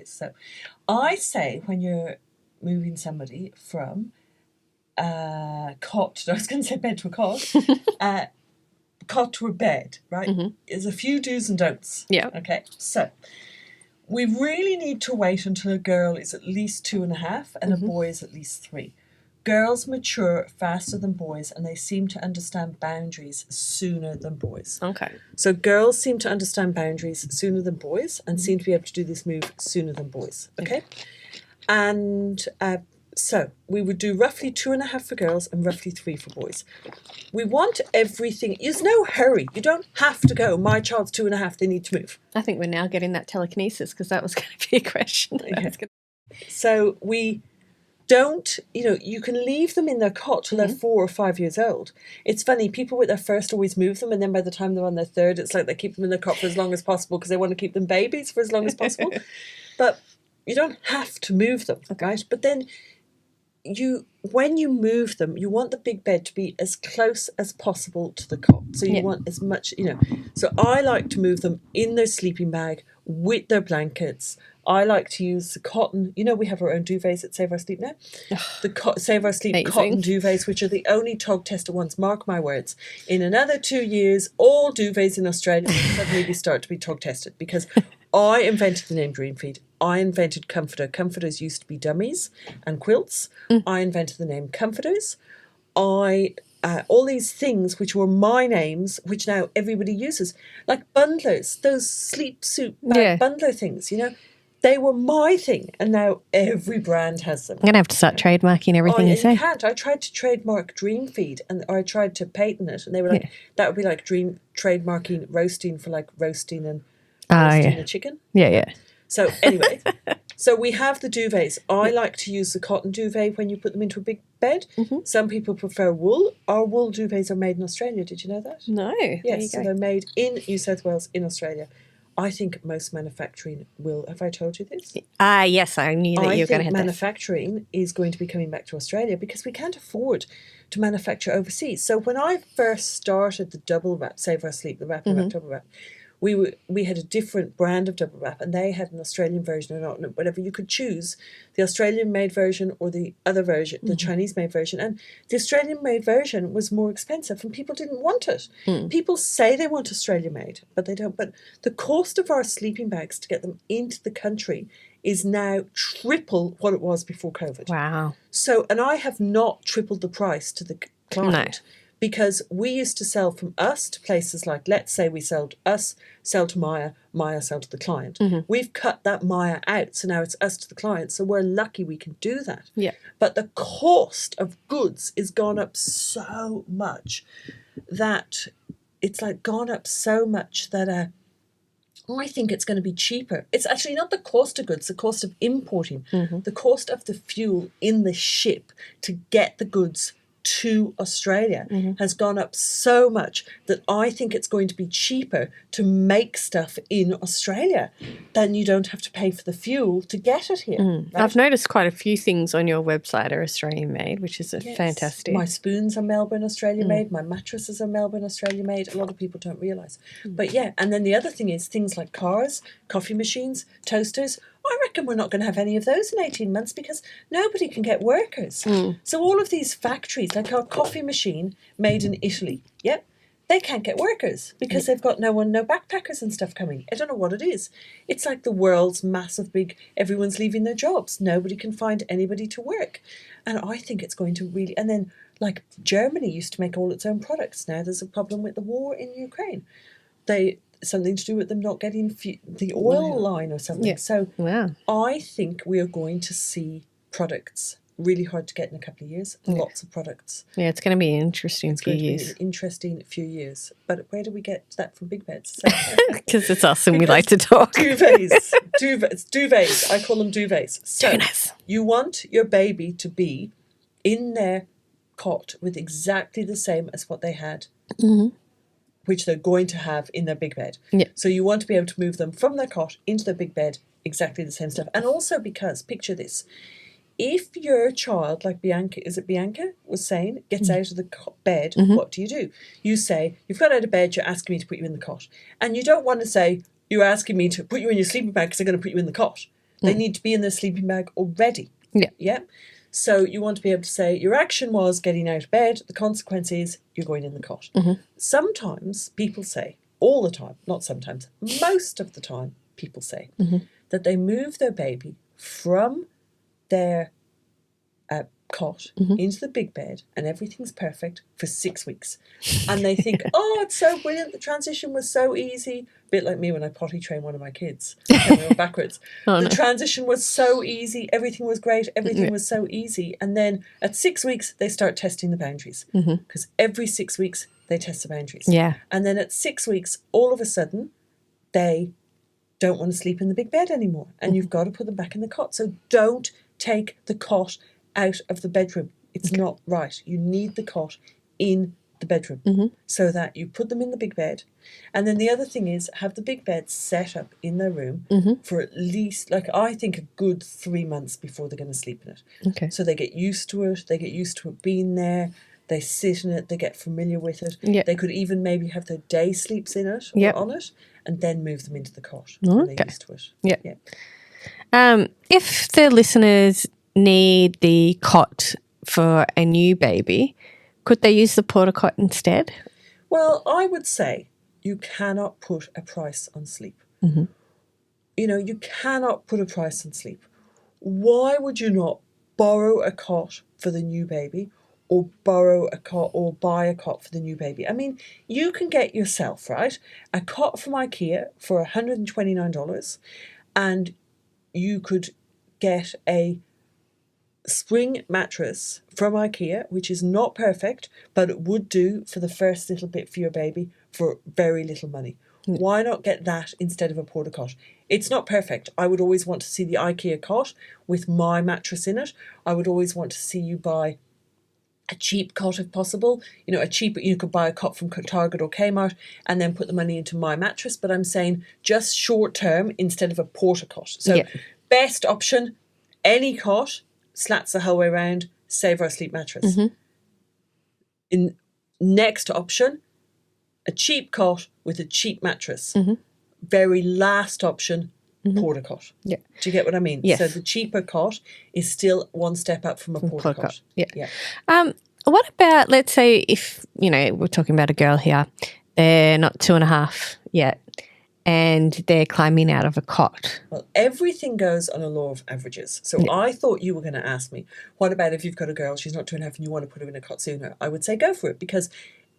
So I say when you're moving somebody from cot, I was going to say bed to a cot, cot to a bed, right? There's a few do's and don'ts. Yeah. Okay, so we really need to wait until a girl is at least 2.5 and a boy is at least 3. Girls mature faster than boys and they seem to understand boundaries sooner than boys. Okay. So girls seem to understand boundaries sooner than boys and seem to be able to do this move sooner than boys. Okay? And so we would do roughly 2.5 for girls and roughly 3 for boys. We want everything. There's no hurry. You don't have to go, my child's 2.5, they need to move. I think we're now getting that telekinesis because that was going to be a question. So we don't, you can leave them in their cot till they're 4 or 5 years old. It's funny, people with their first always move them, and then by the time they're on their third, it's like they keep them in their cot for as long as possible because they want to keep them babies for as long as possible. But you don't have to move them, right? But then when you move them, you want the big bed to be as close as possible to the cot. So you want as much, So I like to move them in their sleeping bag with their blankets. I like to use the cotton. We have our own duvets at Save Our Sleep now. The Save Our Sleep cotton duvets, which are the only tog tester ones. Mark my words. In another 2 years, all duvets in Australia will suddenly start to be tog tested because I invented the name Dream Feed. I invented comforter. Comforters used to be dummies and quilts. I invented the name comforters. All these things which were my names, which now everybody uses, like bundlers, those sleep suit bag bundler things, they were my thing, and now every brand has them. I'm going to have to start trademarking everything you say. You can't. I tried to trademark Dream Feed, or I tried to patent it, and they were like, that would be like trademarking roasting for like roasting and roasting a chicken. Yeah. So anyway, so we have the duvets. I like to use the cotton duvet when you put them into a big bed. Some people prefer wool. Our wool duvets are made in Australia. Did you know that? No. Yes, so they're made in New South Wales in Australia. I think most manufacturing will. Have I told you this? Yes, I knew that you were going to hit manufacturing is going to be coming back to Australia because we can't afford to manufacture overseas. So when I first started the double wrap, Save Our Sleep, the wrap and wrap double wrap, we had a different brand of double wrap, and they had an Australian version or not, whatever. You could choose the Australian-made version or the other version, the Chinese-made version. And the Australian-made version was more expensive, and people didn't want it. People say they want Australian-made, but they don't. But the cost of our sleeping bags to get them into the country is now triple what it was before COVID. Wow. So, and I have not tripled the price to the client. No. Because we used to sell from us to places like, let's say we sell to Maya, Maya sell to the client. We've cut that Maya out, so now it's us to the client. So we're lucky we can do that. Yeah. But the cost of goods is gone up so much that it's like gone up so much that I think it's going to be cheaper. It's actually not the cost of goods, the cost of importing, the cost of the fuel in the ship to get the goods to Australia has gone up so much that I think it's going to be cheaper to make stuff in Australia than you don't have to pay for the fuel to get it here. Right? I've noticed quite a few things on your website are Australian made, which is fantastic. My spoons are Melbourne, Australia made. My mattresses are Melbourne, Australia made. A lot of people don't realise. But yeah, and then the other thing is things like cars, coffee machines, toasters. I reckon we're not going to have any of those in 18 months because nobody can get workers. So all of these factories, like our coffee machine made in Italy, they can't get workers because they've got no backpackers and stuff coming. I don't know what it is. It's like the world's massive big, everyone's leaving their jobs. Nobody can find anybody to work. And I think it's going to really, and then like Germany used to make all its own products. Now there's a problem with the war in Ukraine. Something to do with them not getting the oil line or something. Yeah. So I think we are going to see products really hard to get in a couple of years. Lots of products. Yeah, it's going to be an interesting few years. But where do we get that from big beds? Because it's us and we like to talk. Duvets. I call them duvets. So you want your baby to be in their cot with exactly the same as what they had. Which they're going to have in their big bed. Yeah. So you want to be able to move them from their cot into their big bed, exactly the same stuff. And also because, picture this, if your child, like Bianca was saying, gets out of the bed, what do? You say, you've got out of bed, you're asking me to put you in the cot. And you don't want to say, you're asking me to put you in your sleeping bag because I'm going to put you in the cot. They need to be in their sleeping bag already. Yeah. Yeah. So you want to be able to say your action was getting out of bed. The consequence is you're going in the cot. Sometimes people say, all the time, not sometimes, most of the time, people say that they move their baby from their cot into the big bed and everything's perfect for 6 weeks. And they think, oh, it's so brilliant. The transition was so easy. A bit like me when I potty train one of my kids. Going backwards. The transition was so easy. Everything was great. Everything was so easy. And then at 6 weeks, they start testing the boundaries. Because every 6 weeks, they test the boundaries. Yeah. And then at 6 weeks, all of a sudden, they don't want to sleep in the big bed anymore. And you've got to put them back in the cot. So don't take the cot out of the bedroom. It's not right. You need the cot in the bedroom so that you put them in the big bed. And then the other thing is have the big bed set up in their room for at least, like I think, a good 3 months before they're going to sleep in it. Okay. So they get used to it. They get used to it being there. They sit in it. They get familiar with it. Yep. They could even maybe have their day sleeps in it or on it and then move them into the cot when they're used to it. Yeah. If the listeners need the cot for a new baby, could they use the porta cot instead? Well, I would say you cannot put a price on sleep. You know, you cannot put a price on sleep. Why would you not borrow a cot for the new baby or borrow a cot or buy a cot for the new baby? I mean, you can get yourself, right, a cot from IKEA for $129 and you could get a spring mattress from IKEA, which is not perfect, but it would do for the first little bit for your baby for very little money. Why not get that instead of a porta cot? It's not perfect. I would always want to see the IKEA cot with my mattress in it. I would always want to see you buy a cheap cot if possible. You know, you could buy a cot from Target or Kmart and then put the money into my mattress. But I'm saying just short term instead of a porta cot. So best option, any cot, slats the whole way around, save our sleep mattress. In next option, a cheap cot with a cheap mattress. Very last option, porta cot. Yeah. Do you get what I mean? Yes. So the cheaper cot is still one step up from a porta cot. Yeah. What about, let's say, if, you know, we're talking about a girl here, they're not 2.5 yet, and they're climbing out of a cot. Well, everything goes on a law of averages. So I thought you were going to ask me, what about if you've got a girl, she's not 2.5 and you want to put her in a cot sooner? I would say go for it because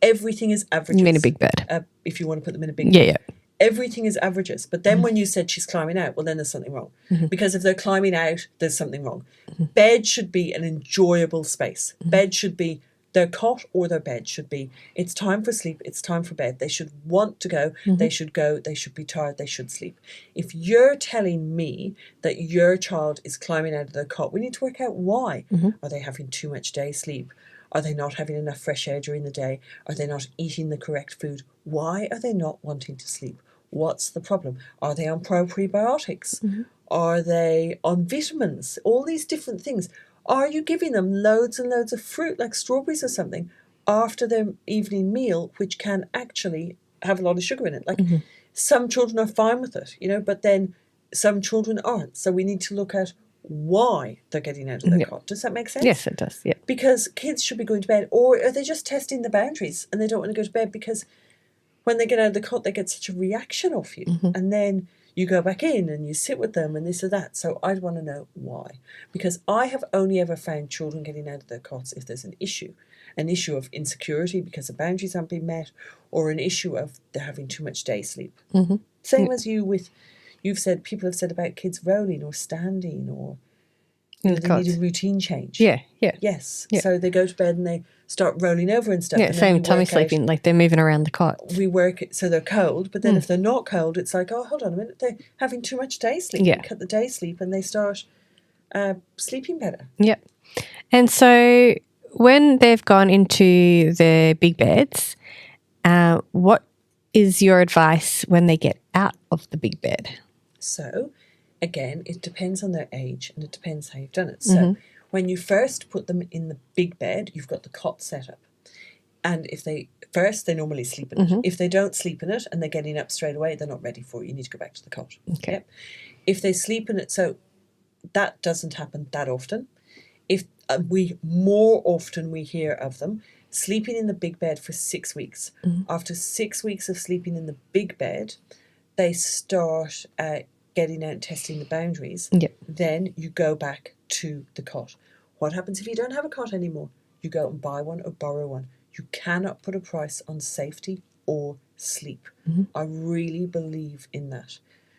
everything is averages. You mean a big bed? If you want to put them in a big bed. Yeah. Everything is averages. But then when you said she's climbing out, well, then there's something wrong. Because if they're climbing out, there's something wrong. Bed should be an enjoyable space. Bed should be their cot or their bed should be, it's time for sleep, it's time for bed. They should want to go, they should go, they should be tired, they should sleep. If you're telling me that your child is climbing out of their cot, we need to work out why. Are they having too much day sleep? Are they not having enough fresh air during the day? Are they not eating the correct food? Why are they not wanting to sleep? What's the problem? Are they on prebiotics? Are they on vitamins? All these different things. Are you giving them loads and loads of fruit like strawberries or something after their evening meal, which can actually have a lot of sugar in it? Like some children are fine with it, you know, but then some children aren't. So we need to look at why they're getting out of their cot. Does that make sense? Yes, it does. Yeah. Because kids should be going to bed, or are they just testing the boundaries and they don't want to go to bed because when they get out of the cot, they get such a reaction off you. And then you go back in and you sit with them and this or that. So I'd want to know why. Because I have only ever found children getting out of their cots if there's an issue of insecurity because the boundaries aren't being met, or an issue of they're having too much day sleep. Same as you've said, people have said about kids rolling or standing or they need a routine change. Yeah. Yes. So they go to bed and they start rolling over and stuff. Yeah, and same tummy sleeping, like they're moving around the cot. We work so they're cold, but then if they're not cold, it's like, oh, hold on a minute, they're having too much day sleep. Yeah. You cut the day sleep and they start sleeping better. Yeah. And so when they've gone into the big beds, what is your advice when they get out of the big bed? So, again, it depends on their age and it depends how you've done it. So when you first put them in the big bed, you've got the cot set up. And if they normally sleep in it. If they don't sleep in it and they're getting up straight away, they're not ready for it. You need to go back to the cot. Okay. Yep. If they sleep in it, so that doesn't happen that often. If more often we hear of them sleeping in the big bed for 6 weeks. After 6 weeks of sleeping in the big bed, they start getting out and testing the boundaries. Then you go back to the cot. What happens if you don't have a cot anymore? You go and buy one or borrow one. You cannot put a price on safety or sleep. I really believe in that.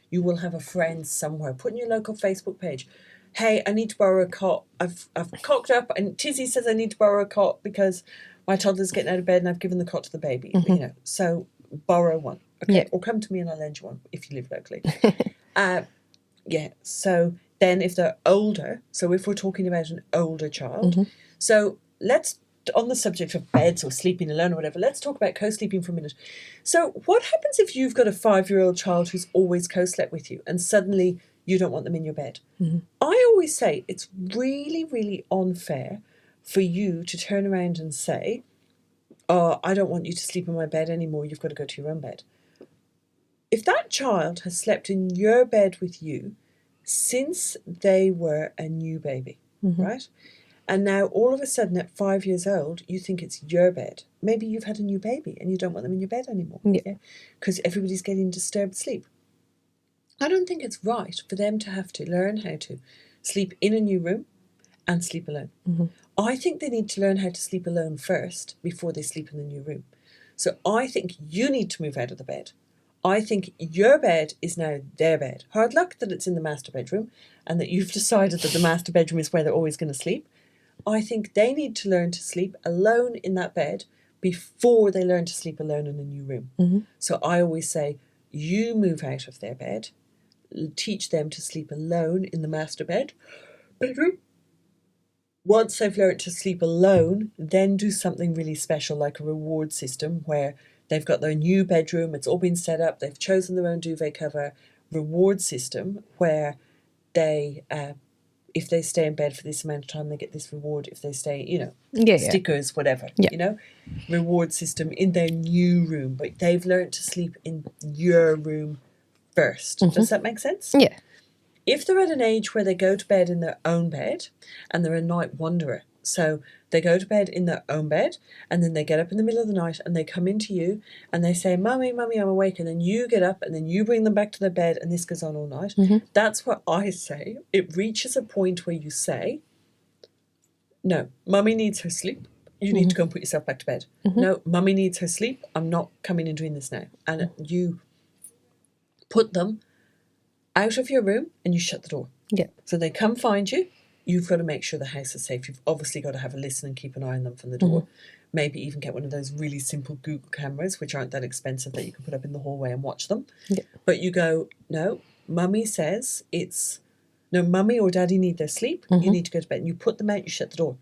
You will have a friend somewhere. Put in your local Facebook page, hey, I need to borrow a cot. I've cocked up and Tizzie says I need to borrow a cot because my toddler's getting out of bed and I've given the cot to the baby. You know, so borrow one. Okay. Or come to me and I'll lend you one if you live locally. So then if they're older, so if we're talking about an older child, so let's, on the subject of beds or sleeping alone or whatever, let's talk about co-sleeping for a minute. So what happens if you've got a 5-year-old child who's always co-slept with you and suddenly you don't want them in your bed? I always say it's really, really unfair for you to turn around and say, oh, I don't want you to sleep in my bed anymore, you've got to go to your own bed. If that child has slept in your bed with you since they were a new baby, right? And now all of a sudden at 5 years old, you think it's your bed. Maybe you've had a new baby and you don't want them in your bed anymore. Because everybody's getting disturbed sleep. I don't think it's right for them to have to learn how to sleep in a new room and sleep alone. I think they need to learn how to sleep alone first before they sleep in the new room. So I think you need to move out of the bed. I think your bed is now their bed. Hard luck that it's in the master bedroom and that you've decided that the master bedroom is where they're always going to sleep. I think they need to learn to sleep alone in that bed before they learn to sleep alone in a new room. So I always say, you move out of their bed, teach them to sleep alone in the master bedroom. Once they've learned to sleep alone, then do something really special like a reward system where they've got their new bedroom, it's all been set up, they've chosen their own duvet cover, reward system where they, if they stay in bed for this amount of time, they get this reward. If they stay, stickers, whatever, reward system in their new room. But they've learned to sleep in your room first. Does that make sense? Yeah. If they're at an age where they go to bed in their own bed and they're a night wanderer, so they go to bed in their own bed and then they get up in the middle of the night and they come into you and they say, Mummy, I'm awake. And then you get up and then you bring them back to their bed and this goes on all night. That's what I say. It reaches a point where you say, no, Mummy needs her sleep. You need to go and put yourself back to bed. No, Mummy needs her sleep. I'm not coming and doing this now. And you put them out of your room and you shut the door. So they come find you. You've got to make sure the house is safe. You've obviously got to have a listen and keep an eye on them from the door. Maybe even get one of those really simple Google cameras, which aren't that expensive, that you can put up in the hallway and watch them. But you go, no, Mummy says it's, no, Mummy or Daddy need their sleep. You need to go to bed. And you put them out, you shut the door.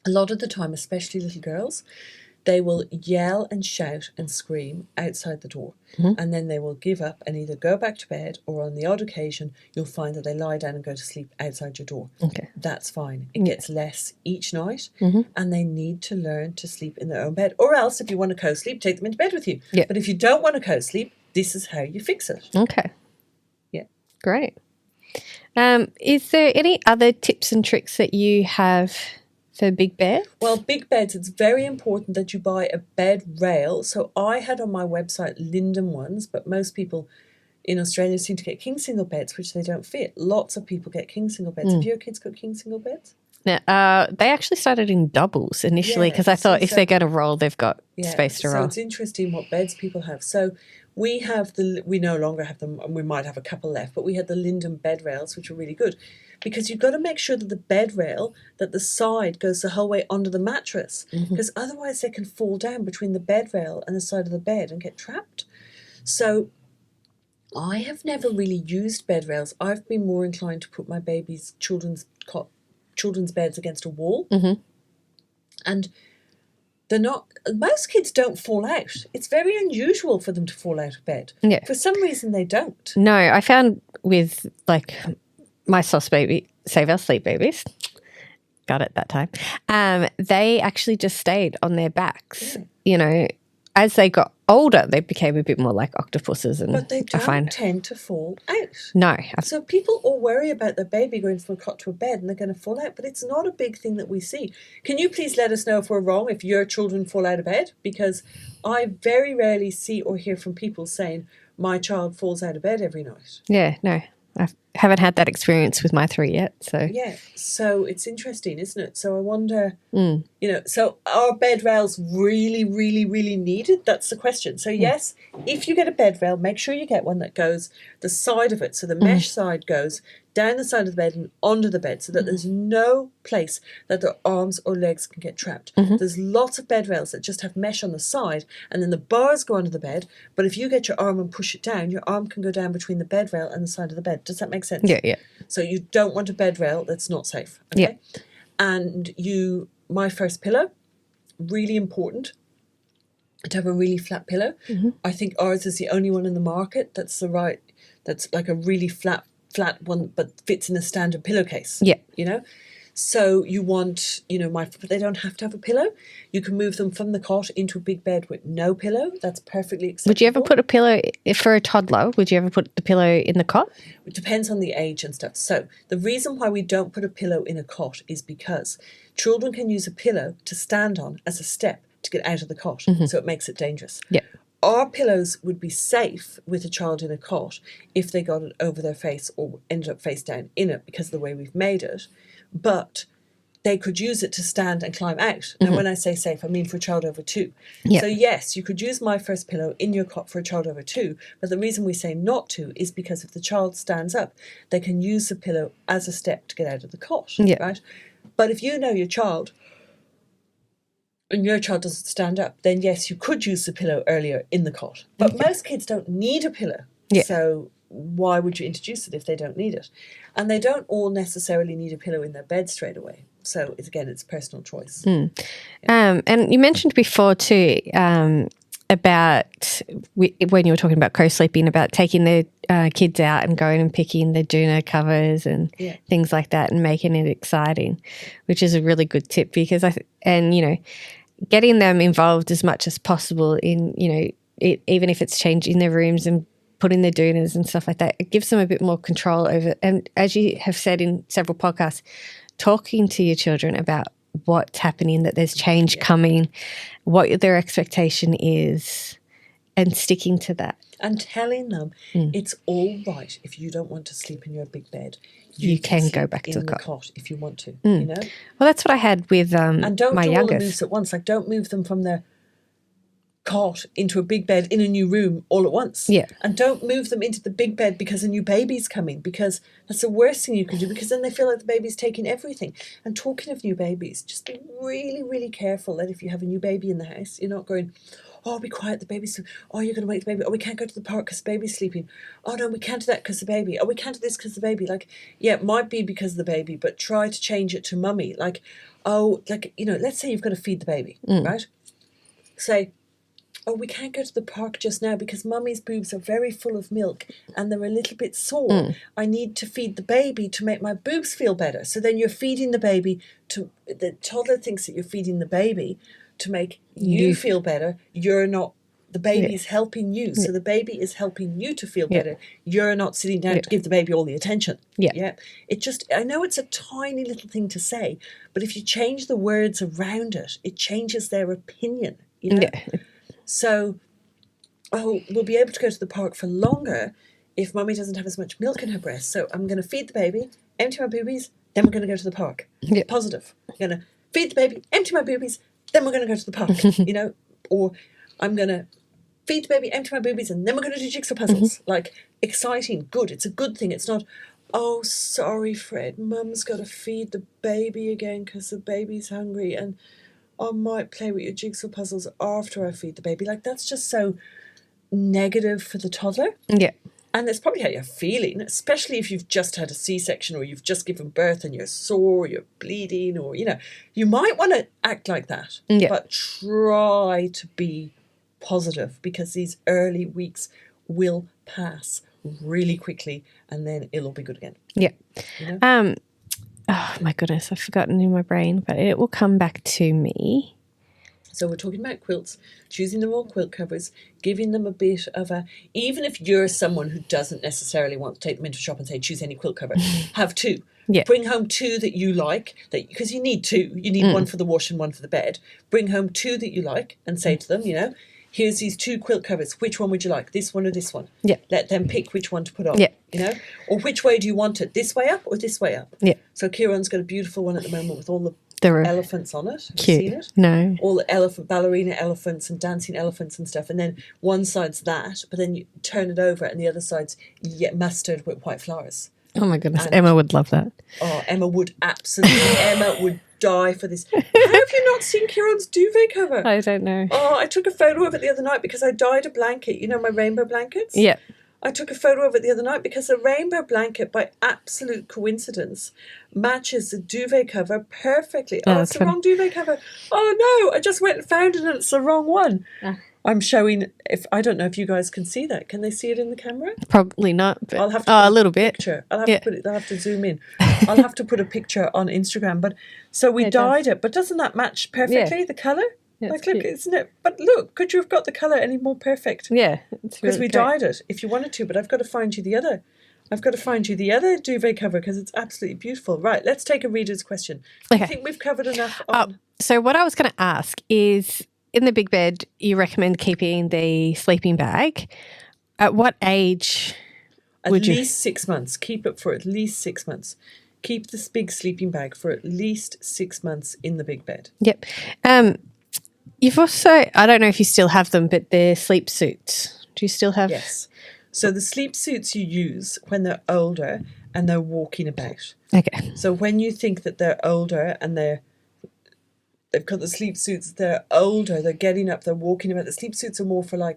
A lot of the time, especially little girls, they will yell and shout and scream outside the door. And then they will give up and either go back to bed, or on the odd occasion, you'll find that they lie down and go to sleep outside your door. That's fine. It gets less each night. And they need to learn to sleep in their own bed. Or else, if you want to co-sleep, take them into bed with you. But if you don't want to co-sleep, this is how you fix it. Great. Is there any other tips and tricks that you have for big beds? Well, big beds, it's very important that you buy a bed rail. So I had on my website Linden ones, but most people in Australia seem to get king single beds, which they don't fit. Lots of people get king single beds. Have your kids got king single beds? Now, they actually started in doubles initially because I thought if they're going to roll, they've got space to roll. So it's interesting what beds people have. So we no longer have them, and we might have a couple left, but we had the Linden bed rails, which are really good. Because you've got to make sure that the bed rail, that the side goes the whole way under the mattress. Because otherwise they can fall down between the bed rail and the side of the bed and get trapped. So I have never really used bed rails. I've been more inclined to put my baby's children's beds against a wall. And they're not, most kids don't fall out. It's very unusual for them to fall out of bed. For some reason they don't. No, I found with my sauce baby, Save Our Sleep babies, got it that time, they actually just stayed on their backs, as they got older, they became a bit more like octopuses. And but they don't tend to fall out. No. So people all worry about their baby going from a cot to a bed and they're going to fall out, but it's not a big thing that we see. Can you please let us know if we're wrong, if your children fall out of bed? Because I very rarely see or hear from people saying, my child falls out of bed every night. Yeah, no. I haven't had that experience with my 3 yet. So yeah, so it's interesting, isn't it? So I wonder, so are bed rails really, really, really needed? That's the question. So yes, if you get a bed rail, make sure you get one that goes the side of it. So the mesh side goes down the side of the bed and onto the bed so that there's no place that their arms or legs can get trapped. There's lots of bed rails that just have mesh on the side and then the bars go under the bed. But if you get your arm and push it down, your arm can go down between the bed rail and the side of the bed. Does that make sense? Yeah, yeah. So you don't want a bed rail that's not safe. Okay? Yeah. And my first pillow, really important to have a really flat pillow. I think ours is the only one in the market that's like a really flat one, but fits in a standard pillowcase. Yeah. So you want, but they don't have to have a pillow. You can move them from the cot into a big bed with no pillow. That's perfectly acceptable. Would you ever put a pillow, for a toddler, would you ever put the pillow in the cot? It depends on the age and stuff. So the reason why we don't put a pillow in a cot is because children can use a pillow to stand on as a step to get out of the cot. So it makes it dangerous. Yeah. Our pillows would be safe with a child in a cot if they got it over their face or ended up face down in it because of the way we've made it. But they could use it to stand and climb out. Now, when I say safe, I mean for a child over 2. Yeah. So, yes, you could use my first pillow in your cot for a child over 2. But the reason we say not to is because if the child stands up, they can use the pillow as a step to get out of the cot. Yeah. Right? But if you know your child and your child doesn't stand up, then, yes, you could use the pillow earlier in the cot. But most kids don't need a pillow. Yeah. So why would you introduce it if they don't need it? And they don't all necessarily need a pillow in their bed straight away. So, it's personal choice. Yeah. And you mentioned before too about when you were talking about co-sleeping, about taking the kids out and going and picking the doona covers and things like that and making it exciting, which is a really good tip because getting them involved as much as possible in, even if it's changing their rooms and putting their doonas and stuff like that, it gives them a bit more control over it. And as you have said in several podcasts, talking to your children about what's happening, that there's change coming, what their expectation is, and sticking to that. And telling them it's all right if you don't want to sleep in your big bed. You can go back to the cot if you want to, Well, that's what I had with and don't my do youngest. all the moves at once. Like, don't move them from their cot into a big bed in a new room all at once. Yeah. And don't move them into the big bed because a new baby's coming, because that's the worst thing you can do, because then they feel like the baby's taking everything. And talking of new babies, just be really, really careful that if you have a new baby in the house, you're not going, oh, be quiet, the baby's... Oh, you're going to wake the baby. Oh, we can't go to the park because the baby's sleeping. Oh, no, we can't do that because the baby. Oh, we can't do this because the baby. Like, yeah, it might be because of the baby, but try to change it to mummy. Like, let's say you've got to feed the baby, right? Say, oh, we can't go to the park just now because mummy's boobs are very full of milk and they're a little bit sore. I need to feed the baby to make my boobs feel better. So then you're feeding the baby the toddler thinks that you're feeding the baby to make you feel better. You're not, the baby is helping you. So the baby is helping you to feel better. You're not sitting down to give the baby all the attention. Yeah. I know it's a tiny little thing to say, but if you change the words around it, it changes their opinion, Yeah. So, we'll be able to go to the park for longer if mummy doesn't have as much milk in her breast. So I'm going to feed the baby, empty my boobies, then we're going to go to the park. Yeah. Positive. I'm going to feed the baby, empty my boobies, then we're going to go to the park, Or I'm going to feed the baby, empty my boobies, and then we're going to do jigsaw puzzles. Like, exciting, good. It's a good thing. It's not, oh, sorry, Fred, mum's got to feed the baby again because the baby's hungry and I might play with your jigsaw puzzles after I feed the baby. Like, that's just so negative for the toddler. Yeah. And that's probably how you're feeling, especially if you've just had a C-section or you've just given birth and you're sore, you're bleeding, or, you might want to act like that. Yeah. But try to be positive because these early weeks will pass really quickly and then it'll be good again. Yeah. Oh, my goodness, I've forgotten in my brain, but it will come back to me. So we're talking about quilts, choosing the raw quilt covers, giving them a bit of a, even if you're someone who doesn't necessarily want to take them into a shop and say, choose any quilt cover, have two. Yeah. Bring home two that you like, because you need two. You need one for the wash and one for the bed. Bring home two that you like and say to them, here's these two quilt covers. Which one would you like? This one or this one? Yeah. Let them pick which one to put on. Yeah. Or which way do you want it? This way up or this way up? Yeah. So Kieran's got a beautiful one at the moment with all the elephants on it. Have cute. you seen it? No. All the ballerina elephants and dancing elephants and stuff. And then one side's that, but then you turn it over and the other side's mustard with white flowers. Oh my goodness, Emma would love that. Oh, Emma would absolutely. Emma would die for this. How have you not seen Kieran's duvet cover? I don't know. Oh, I took a photo of it the other night because I dyed a blanket. My rainbow blankets? Yeah. I took a photo of it the other night because the rainbow blanket, by absolute coincidence, matches the duvet cover perfectly. Oh, it's the wrong duvet cover. Oh, no, I just went and found it and it's the wrong one. I'm showing, I don't know if you guys can see that. Can they see it in the camera? Probably not. But, I'll have to a little bit. Picture. I'll have to zoom in. I'll have to put a picture on Instagram. But so we dyed it, but doesn't that match perfectly, the colour? Yeah, look, isn't it? But look, could you have got the colour any more perfect? Yeah. Because we dyed it if you wanted to, but I've got to find you the other. I've got to find you the other duvet cover because it's absolutely beautiful. Right, let's take a reader's question. Okay. I think we've covered enough on... So what I was going to ask is, in the big bed, you recommend keeping the sleeping bag. At what age would you? At least 6 months. Keep it for at least 6 months. Keep this big sleeping bag for at least 6 months in the big bed. Yep. You've also, I don't know if you still have them, but they're sleep suits. Do you still have? Yes. So the sleep suits you use when they're older and they're walking about. Okay. So when you think that they're older and they've got the sleep suits, they're older, they're getting up, they're walking about. The sleep suits are more for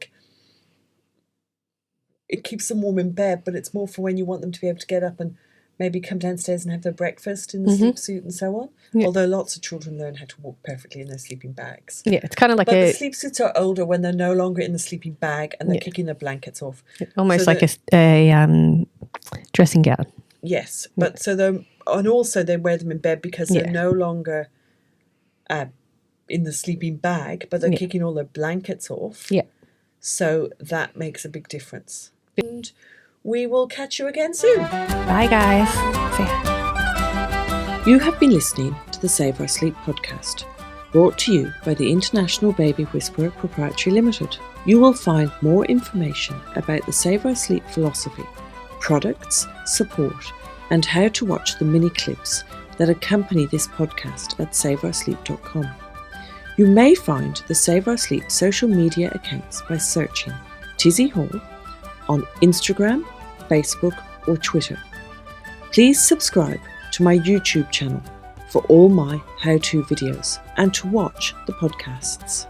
it keeps them warm in bed, but it's more for when you want them to be able to get up and maybe come downstairs and have their breakfast in the sleep suit and so on. Yeah. Although lots of children learn how to walk perfectly in their sleeping bags. Yeah, it's kind of like the sleep suits are older when they're no longer in the sleeping bag and they're kicking their blankets off. Almost so like a dressing gown. Yes, but also they wear them in bed because they're no longer in the sleeping bag, but they're kicking all their blankets off. Yeah. So that makes a big difference. And we will catch you again soon. Bye, guys. See ya. You have been listening to the Save Our Sleep podcast, brought to you by the International Baby Whisperer Proprietary Limited. You will find more information about the Save Our Sleep philosophy, products, support, and how to watch the mini clips that accompany this podcast at saveoursleep.com. You may find the Save Our Sleep social media accounts by searching Tizzie Hall on Instagram, Facebook, or Twitter. Please subscribe to my YouTube channel for all my how-to videos and to watch the podcasts.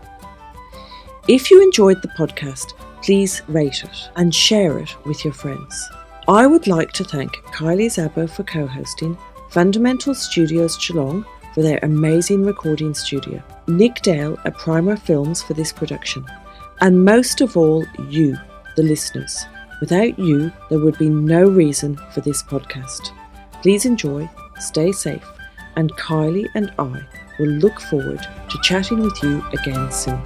If you enjoyed the podcast, please rate it and share it with your friends. I would like to thank Kylie Szabo for co-hosting, Fundamental Studios Geelong for their amazing recording studio, Nick Dale at Primer Films for this production, and most of all, you, the listeners. Without you, there would be no reason for this podcast. Please enjoy, stay safe, and Kylie and I will look forward to chatting with you again soon.